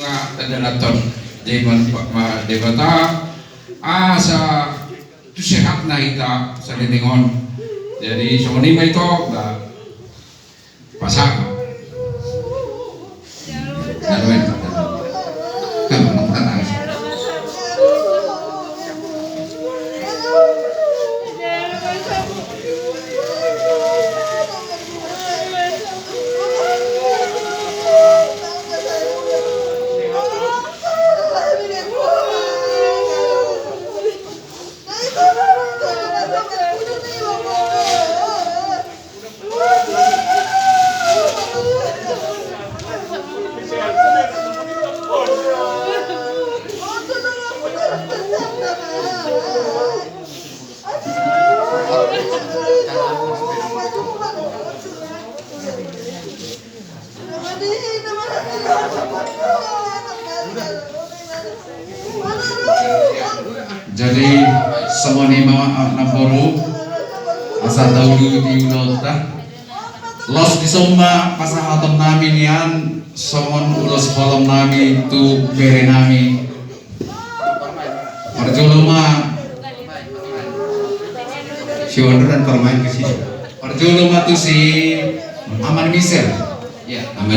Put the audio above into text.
mga tadalaton di man debata sa tusihat na ita sa liningon. Jadi so ni may to pasama. Naluin pa jadi semoni mga naboro asa dahulu di ulota los di somba pasahatom namin yan somon ulos kolom namin tu bere namin perjuluma si Wonder dan permain ke sini perjuluma tu si Aman Miser ya Aman